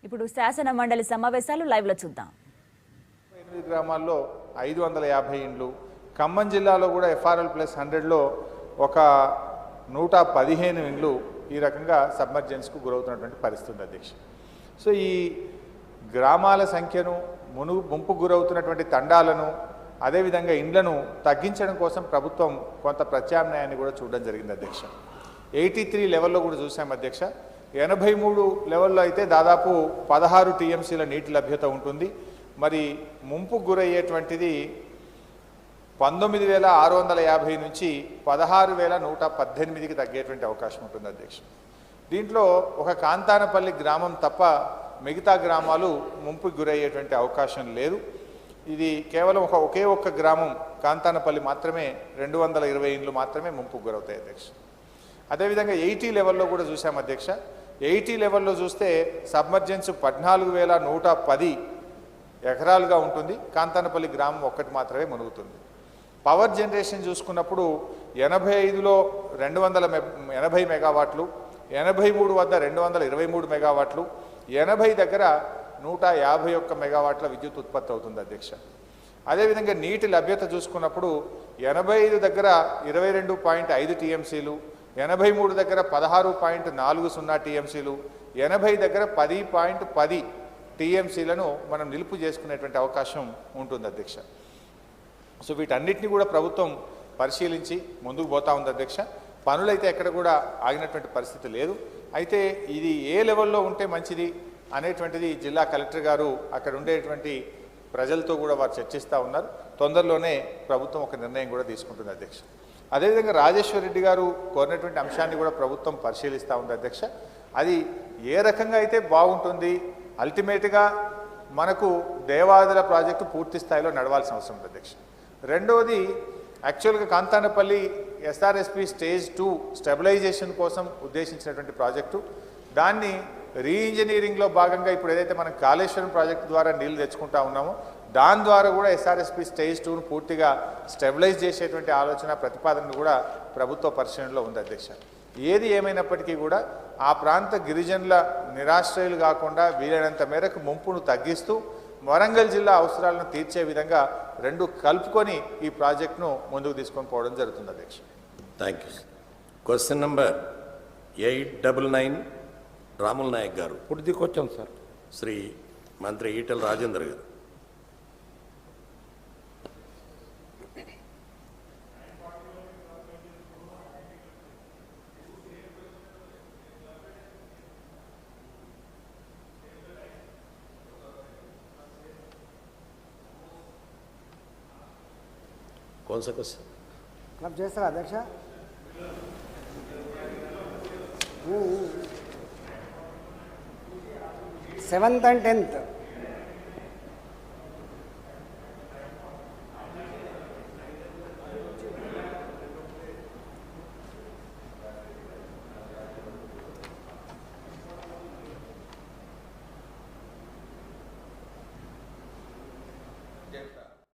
ఇప్పుడు శాసన మండలి సమావేశాలు లైవ్ లో చూద్దాం. 8 గ్రామాల్లో 550 ఇండ్లు, ఖమ్మం జిల్లాలో కూడా FRL+100లో ఒక 115 ఇండ్లు ఈ రకంగా సబ్మర్జెన్స్కు గురవుతున్నటువంటి పరిస్థితి ఉంది అధ్యక్ష. సో ఈ గ్రామాల సంఖ్యను ముంపు గురవుతున్నటువంటి తండాలను అదేవిధంగా ఇండ్లను తగ్గించడం కోసం ప్రభుత్వం కొంత ప్రత్యామ్నాయాన్ని కూడా చూడడం జరిగింది అధ్యక్ష. 83 లెవెల్లో కూడా చూసాం అధ్యక్ష. 83 లెవెల్లో అయితే దాదాపు 16 టీఎంసీల నీటి లభ్యత ఉంటుంది. మరి ముంపు గురయ్యేటువంటిది 19,650 నుంచి 16,118కి తగ్గేటువంటి అవకాశం ఉంటుంది అధ్యక్ష. దీంట్లో ఒక కాంతానపల్లి గ్రామం తప్ప మిగతా గ్రామాలు ముంపుకు గురయ్యేటువంటి అవకాశం లేదు. ఇది కేవలం ఒకే ఒక్క గ్రామం కాంతానపల్లి మాత్రమే 220 ఇండ్లు మాత్రమే ముంపుకు గురవుతాయి అధ్యక్ష. అదేవిధంగా 80 లెవెల్లో కూడా చూసాం అధ్యక్ష. 80 లెవెల్లో చూస్తే సబ్మర్జెన్స్ 14,110 ఎకరాలుగా ఉంటుంది. కాంతానపల్లి గ్రామం ఒక్కటి మాత్రమే మునుగుతుంది. పవర్ జనరేషన్ చూసుకున్నప్పుడు 85లో 280 మెగావాట్లు, 83 వద్ద 223 మెగావాట్లు, 80 దగ్గర 151 మెగావాట్ల విద్యుత్ ఉత్పత్తి అవుతుంది అధ్యక్ష. అదేవిధంగా నీటి లభ్యత చూసుకున్నప్పుడు 85 దగ్గర 22.5 టీఎంసీలు, 83 దగ్గర 16.40 టీఎంసీలు, 80 దగ్గర 10.10 టీఎంసీలను మనం నిలుపు చేసుకునేటువంటి అవకాశం ఉంటుంది అధ్యక్ష. సో వీటన్నిటిని కూడా ప్రభుత్వం పరిశీలించి ముందుకు పోతా ఉంది అధ్యక్ష. పనులైతే ఎక్కడ కూడా ఆగినటువంటి పరిస్థితి లేదు. అయితే ఇది ఏ లెవెల్లో ఉంటే మంచిది అనేటువంటిది జిల్లా కలెక్టర్ గారు అక్కడ ఉండేటువంటి ప్రజలతో కూడా వారు చర్చిస్తూ ఉన్నారు. తొందరలోనే ప్రభుత్వం ఒక నిర్ణయం కూడా తీసుకుంటుంది అధ్యక్ష. అదేవిధంగా రాజేశ్వర్ రెడ్డి గారు కోరినటువంటి అంశాన్ని కూడా ప్రభుత్వం పరిశీలిస్తూ ఉంది అధ్యక్ష. అది ఏ రకంగా అయితే బాగుంటుంది, అల్టిమేట్గా మనకు దేవాదుల ప్రాజెక్టు పూర్తి స్థాయిలో నడవాల్సిన అవసరం ఉంది అధ్యక్ష. రెండవది యాక్చువల్గా కాంతానపల్లి SRSP స్టేజ్ 2 స్టెబిలైజేషన్ కోసం ఉద్దేశించినటువంటి ప్రాజెక్టు. దాన్ని రీఇంజనీరింగ్లో భాగంగా ఇప్పుడు ఏదైతే మనం కాళేశ్వరం ప్రాజెక్టు ద్వారా నీళ్లు తెచ్చుకుంటా ఉన్నామో దాని ద్వారా కూడా SRSP స్టేజ్ 2ను పూర్తిగా స్టెబిలైజ్ చేసేటువంటి ఆలోచన ప్రతిపాదన కూడా ప్రభుత్వ పరిశీలనలో ఉంది అధ్యక్ష. ఏది ఏమైనప్పటికీ కూడా ఆ ప్రాంత గిరిజనుల నిరాశ్రయులు కాకుండా వీలైనంత మేరకు ముంపును తగ్గిస్తూ వరంగల్ జిల్లా అవసరాలను తీర్చే విధంగా రెండు కలుపుకొని ఈ ప్రాజెక్టును ముందుకు తీసుకొని పోవడం జరుగుతుంది అధ్యక్ష. Thank you. క్వశ్చన్ నెంబర్ 899 రాముల నాయక్ గారు. పూర్తికొచ్చాం సార్. శ్రీ మంత్రి ఈటెల రాజేందర్ గారు. कौन सा क्वेश्चन क्लब చేస్తారా అధ్యక్ష? 7th and 10th